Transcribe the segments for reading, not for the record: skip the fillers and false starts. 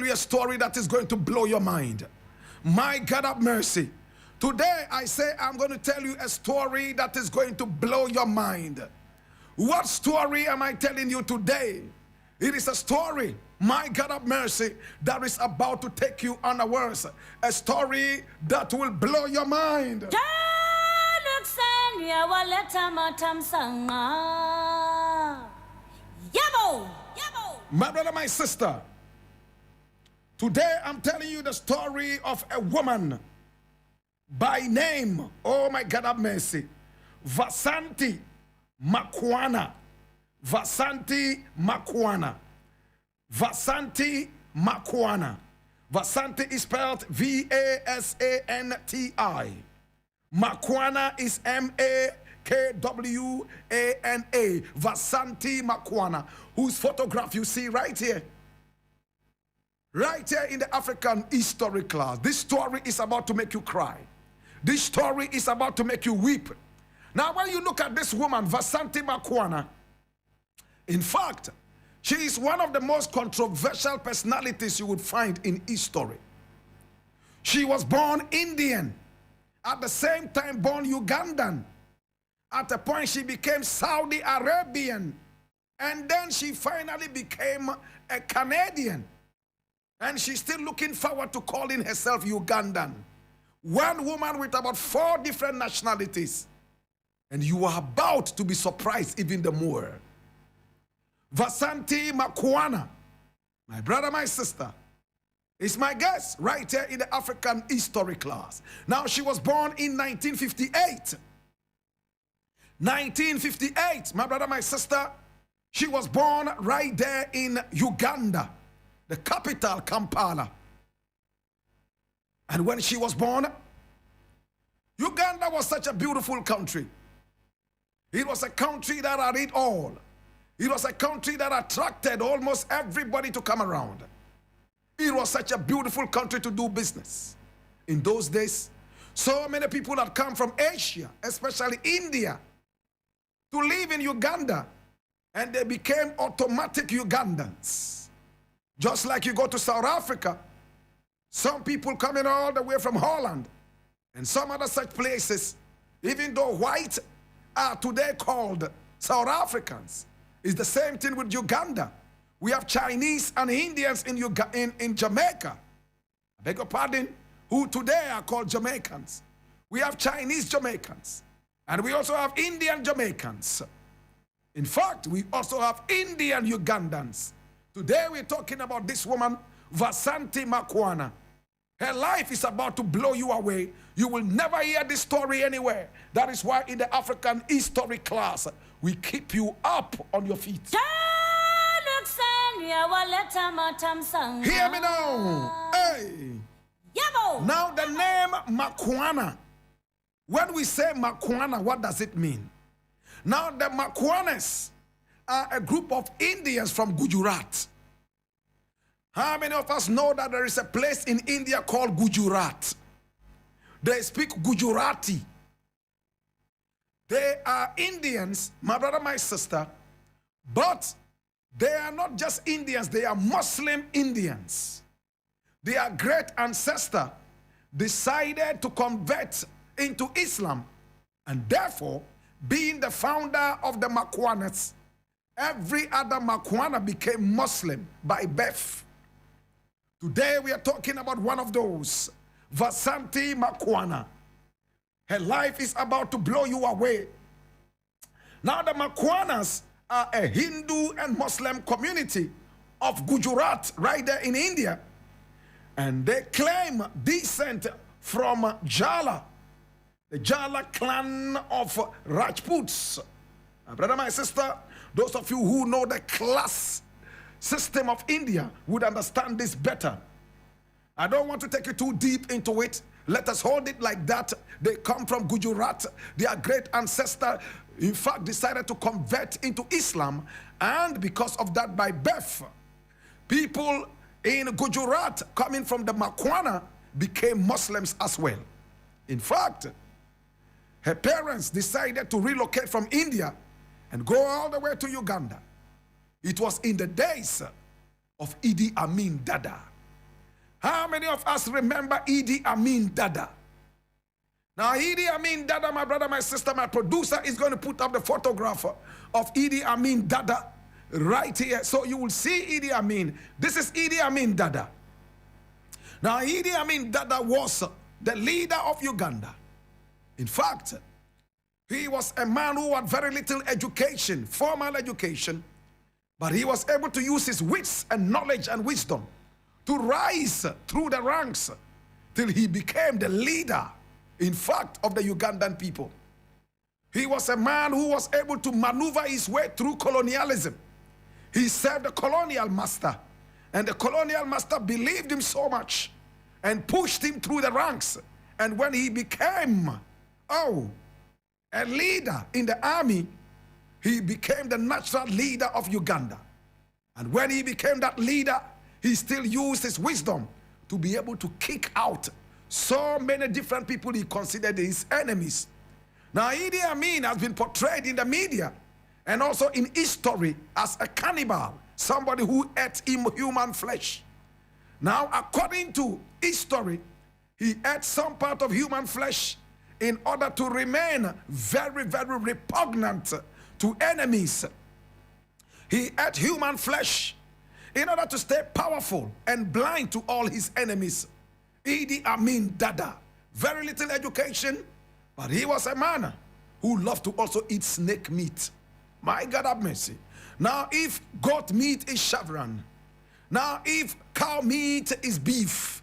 tell you a story that is going to blow your mind. My God have mercy. Today I say I'm going to tell you a story that is going to blow your mind. What story am I telling you today? It is a story, my God have mercy, that is about to take you unawares. A story that will blow your mind. My brother, my sister, today I'm telling you the story of a woman by name, oh my God have mercy, Vasanti Makwana. Vasanti Makwana. Vasanti Makwana. Vasanti is spelled V-A-S-A-N-T-I. Makwana is M-A-K-W-A-N-A. Vasanti Makwana, whose photograph you see right here. Right here in the African history class. This story is about to make you cry. This story is about to make you weep. Now when you look at this woman, Vasanti Makwana, in fact, she is one of the most controversial personalities you would find in history. She was born Indian, at the same time born Ugandan. At a point she became Saudi Arabian, and then she finally became a Canadian. And she's still looking forward to calling herself Ugandan. One woman with about 4 different nationalities. And you are about to be surprised even the more. Vasanti Makwana, my brother, my sister, is my guest right here in the African history class. Now, she was born in 1958. 1958, my brother, my sister, she was born right there in Uganda, the capital, Kampala. And when she was born, Uganda was such a beautiful country. It was a country that had it all. It was a country that attracted almost everybody to come around. It was such a beautiful country to do business. In those days, so many people had come from Asia, especially India, to live in Uganda, and they became automatic Ugandans. Just like you go to South Africa, some people coming all the way from Holland and some other such places, even though white are today called South Africans. It's the same thing with Uganda. We have Chinese and Indians in Jamaica, I beg your pardon, who today are called Jamaicans. We have Chinese Jamaicans, and we also have Indian Jamaicans. In fact, we also have Indian Ugandans. Today we're talking about this woman, Vasanti Makwana. Her life is about to blow you away. You will never hear this story anywhere. That is why in the African history class, we keep you up on your feet. Hear me now. Hey. Now the name Makwana. When we say Makwana, what does it mean? Now the Makwanas are a group of Indians from Gujarat. How many of us know that there is a place in India called Gujarat? They speak Gujarati. They are Indians, my brother, my sister, but they are not just Indians, they are Muslim Indians. Their great ancestor decided to convert into Islam, and therefore, being the founder of the Makwanas, every other Makwana became Muslim by birth. Today we are talking about one of those, Vasanti Makwana. Her life is about to blow you away. Now the Makwanas are a Hindu and Muslim community of Gujarat right there in India. And they claim descent from Jala, the Jala clan of Rajputs. My brother, my sister, those of you who know the class system of India would understand this better. I don't want to take you too deep into it. Let us hold it like that. They come from Gujarat. Their great ancestor, in fact, decided to convert into Islam. And because of that, by birth, people in Gujarat coming from the Makwana became Muslims as well. In fact, her parents decided to relocate from India and go all the way to Uganda. It was in the days of Idi Amin Dada. How many of us remember Idi Amin Dada? Now, Idi Amin Dada, my brother, my sister, my producer is going to put up the photograph of Idi Amin Dada right here. So you will see Idi Amin. This is Idi Amin Dada. Now, Idi Amin Dada was the leader of Uganda. In fact, he was a man who had very little education, formal education, but he was able to use his wits and knowledge and wisdom to rise through the ranks till he became the leader, in fact, of the Ugandan people. He was a man who was able to maneuver his way through colonialism. He served the colonial master, and the colonial master believed him so much and pushed him through the ranks. And when he became, a leader in the army, he became the natural leader of Uganda. And when he became that leader, he still used his wisdom to be able to kick out so many different people he considered his enemies. Now, Idi Amin has been portrayed in the media and also in history as a cannibal, somebody who ate human flesh. Now, according to history, he ate some part of human flesh in order to remain very, very repugnant to enemies. He ate human flesh in order to stay powerful and blind to all his enemies. Idi Amin Dada, very little education, but he was a man who loved to also eat snake meat. My God have mercy. Now, if goat meat is chevron, now if cow meat is beef,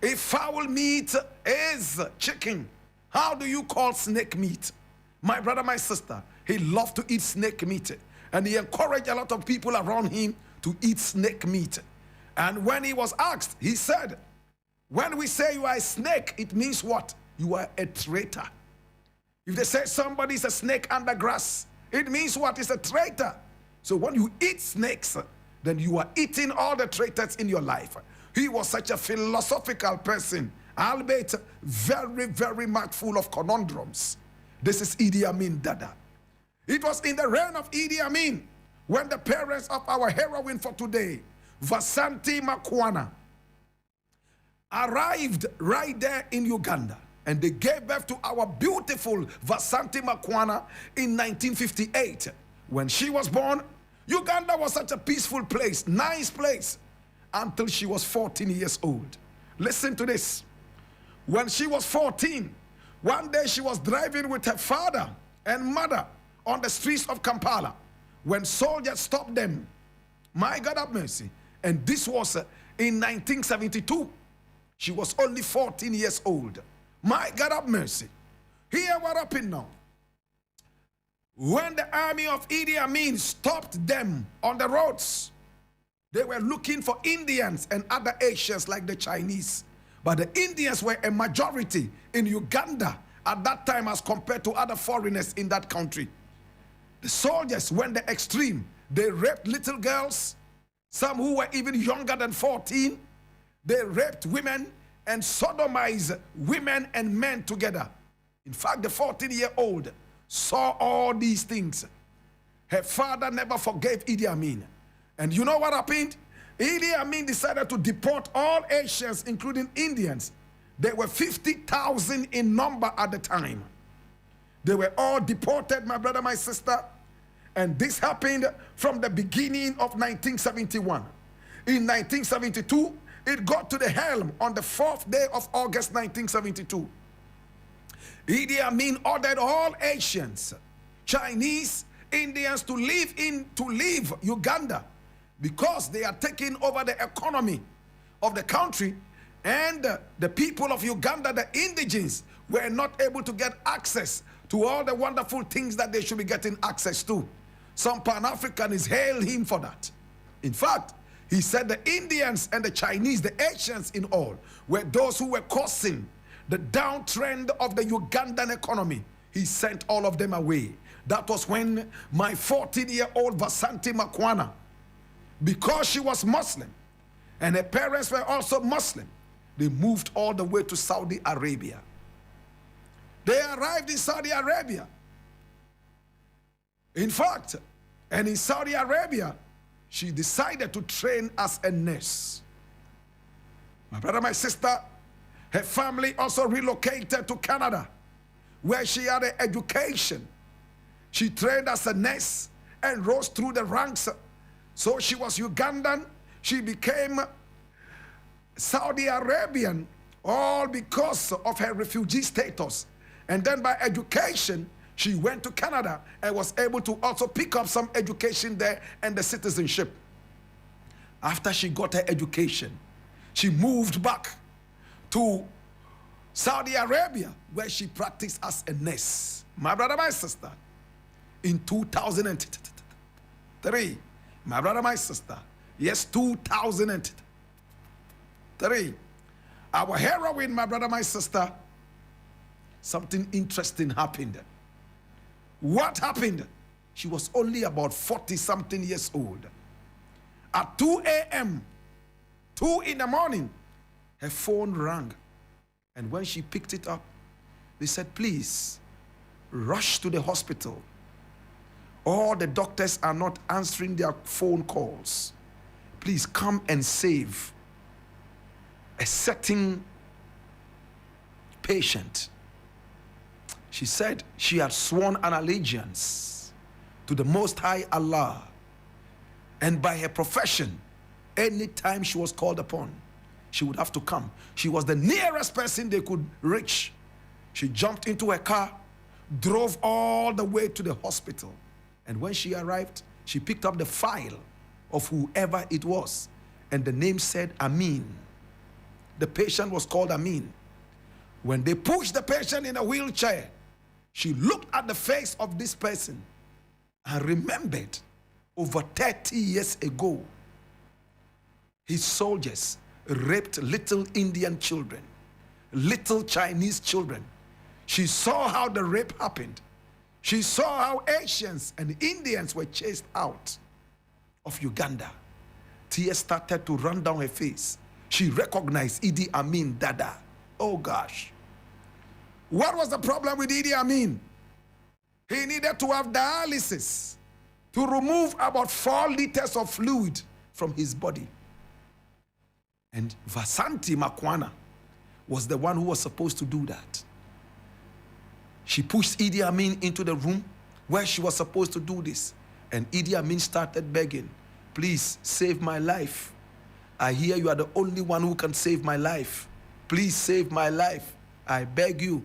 if fowl meat is chicken, how do you call snake meat? My brother, my sister, he loved to eat snake meat, and he encouraged a lot of people around him to eat snake meat. And when he was asked, he said, when we say you are a snake, it means what? You are a traitor. If they say somebody is a snake under grass, it means what? It's a traitor. So when you eat snakes, then you are eating all the traitors in your life. He was such a philosophical person, albeit very, very much full of conundrums. This is Idi Amin Dada. It was in the reign of Idi Amin when the parents of our heroine for today, Vasanti Makwana, arrived right there in Uganda, and they gave birth to our beautiful Vasanti Makwana in 1958. When she was born, Uganda was such a peaceful place, nice place, until she was 14 years old. Listen to this. When she was 14, one day she was driving with her father and mother on the streets of Kampala when soldiers stopped them. My God have mercy. And this was in 1972. She was only 14 years old. My God have mercy. Hear what happened now. When the army of Idi Amin stopped them on the roads, they were looking for Indians and other Asians like the Chinese. But the Indians were a majority in Uganda at that time as compared to other foreigners in that country. The soldiers went the extreme. They raped little girls, some who were even younger than 14. They raped women and sodomized women and men together. In fact, the 14-year-old saw all these things. Her father never forgave Idi Amin. And you know what happened? Idi Amin decided to deport all Asians, including Indians. There were 50,000 in number at the time. They were all deported, my brother, my sister. And this happened from the beginning of 1971. In 1972, it got to the helm on the 4th day of August 1972. Idi Amin ordered all Asians, Chinese, Indians to leave Uganda because they are taking over the economy of the country, and the people of Uganda, the indigenes, were not able to get access to all the wonderful things that they should be getting access to. Some Pan-Africanists hailed him for that. In fact, he said the Indians and the Chinese, the Asians in all, were those who were causing the downtrend of the Ugandan economy. He sent all of them away. That was when my 14-year-old Vasanti Makwana, because she was Muslim and her parents were also Muslim, they moved all the way to Saudi Arabia. They arrived in Saudi Arabia. In fact, and in Saudi Arabia, she decided to train as a nurse. My brother, my sister, her family also relocated to Canada, where she had an education. She trained as a nurse and rose through the ranks. So she was Ugandan. She became Saudi Arabian, all because of her refugee status. And then by education, she went to Canada and was able to also pick up some education there and the citizenship. After she got her education, she moved back to Saudi Arabia, where she practiced as a nurse. My brother, my sister, in 2003, my brother, my sister, yes, 2003, our heroine, my brother, my sister, something interesting happened. What happened? She was only about 40-something years old. At 2 a.m., 2 in the morning, her phone rang. And when she picked it up, they said, please, rush to the hospital. All the doctors are not answering their phone calls. Please come and save a certain patient. She said she had sworn an allegiance to the Most High Allah. And by her profession, anytime she was called upon, she would have to come. She was the nearest person they could reach. She jumped into her car, drove all the way to the hospital. And when she arrived, she picked up the file of whoever it was. And the name said Amin. The patient was called Amin. When they pushed the patient in a wheelchair, she looked at the face of this person and remembered over 30 years ago, his soldiers raped little Indian children, little Chinese children. She saw how the rape happened. She saw how Asians and Indians were chased out of Uganda. Tears started to run down her face. She recognized Idi Amin Dada. Oh gosh. What was the problem with Idi Amin? He needed to have dialysis to remove about 4 liters of fluid from his body. And Vasanti Makwana was the one who was supposed to do that. She pushed Idi Amin into the room where she was supposed to do this. And Idi Amin started begging, please save my life. I hear you are the only one who can save my life. Please save my life. I beg you.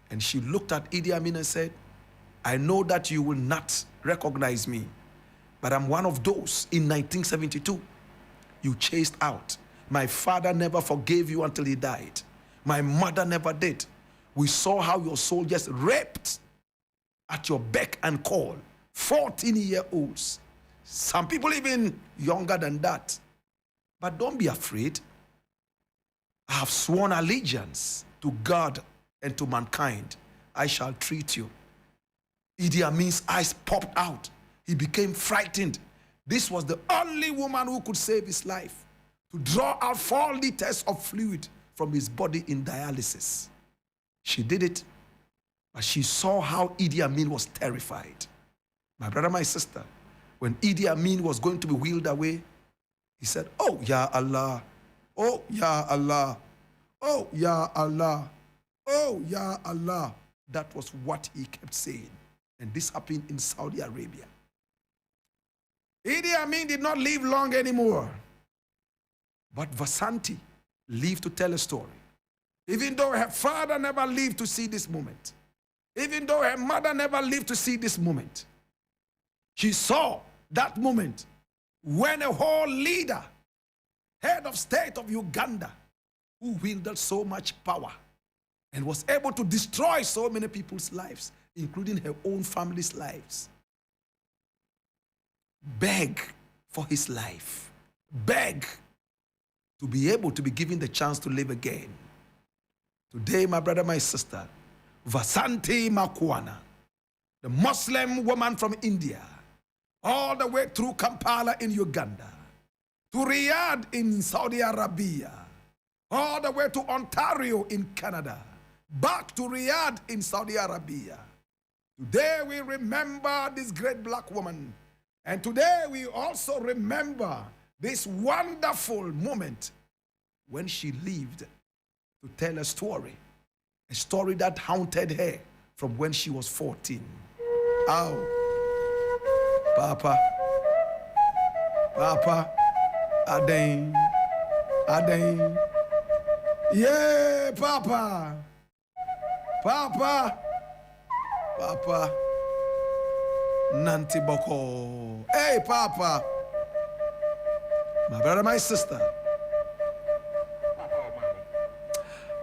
And she looked at Idi Amin and said, I know that you will not recognize me, but I'm one of those in 1972 you chased out. My father never forgave you until he died. My mother never did. We saw how your soldiers raped at your beck and call 14-year-olds. Some people even younger than that. But don't be afraid. I have sworn allegiance to God and to mankind. I shall treat you. Idi Amin's eyes popped out. He became frightened. This was the only woman who could save his life, to draw out 4 liters of fluid from his body in dialysis. She did it, but she saw how Idi Amin was terrified. My brother, my sister, when Idi Amin was going to be wheeled away, he said, oh, Ya Allah, oh, Ya Allah, oh, Ya Allah, oh, Ya Allah. That was what he kept saying. And this happened in Saudi Arabia. Idi Amin did not live long anymore. But Vasanti lived to tell a story. Even though her father never lived to see this moment, even though her mother never lived to see this moment, she saw that moment when a whole leader, head of state of Uganda, who wielded so much power and was able to destroy so many people's lives, including her own family's lives, beg for his life, beg to be able to be given the chance to live again. Today, my brother, my sister, Vasanti Makwana, the Muslim woman from India, all the way through Kampala in Uganda, to Riyadh in Saudi Arabia, all the way to Ontario in Canada, back to Riyadh in Saudi Arabia. Today we remember this great black woman. And today we also remember this wonderful moment when she lived to tell a story that haunted her from when she was 14. Ow. Papa, Adain, yeah, Papa, Nanti Boko, hey, Papa, my brother, my sister,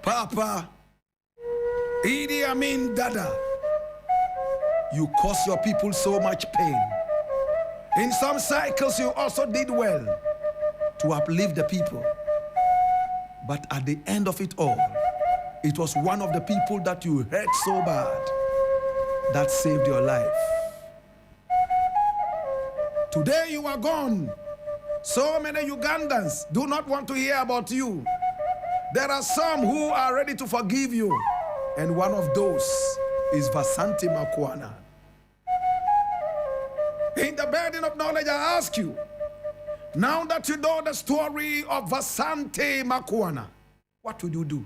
Papa, Idi Amin Dada, you cause your people so much pain. In some cycles, you also did well to uplift the people. But at the end of it all, it was one of the people that you hurt so bad that saved your life. Today you are gone. So many Ugandans do not want to hear about you. There are some who are ready to forgive you. And one of those is Vasanti Makwana. In the burden of knowledge, I ask you, now that you know the story of Vasanti Makwana, what would you do?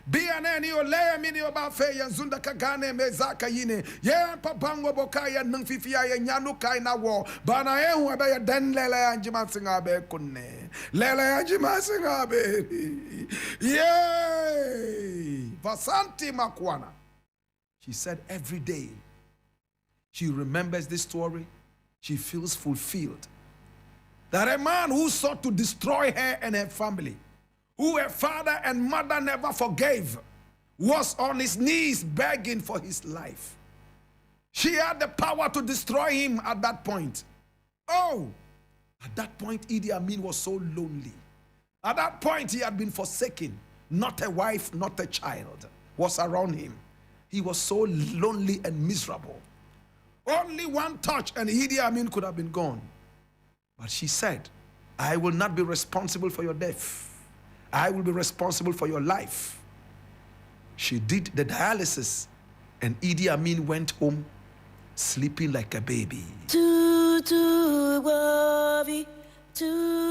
Be an any ole mini obafe yanzunda kagane mezaka yine ye papango bokaya nangfifia ye nyanu kai na wo bana ye hu abe den lele anjima singa be kunne lele anjima singa be ye Vasanti Makwana. She said every day she remembers this story, she feels fulfilled. That a man who sought to destroy her and her family, who her father and mother never forgave, was on his knees begging for his life. She had the power to destroy him at that point. Oh, at that point, Idi Amin was so lonely. At that point, he had been forsaken. Not a wife, not a child was around him. He was so lonely and miserable. Only one touch and Idi Amin could have been gone. But she said, I will not be responsible for your death. I will be responsible for your life. She did the dialysis and Idi Amin went home sleeping like a baby.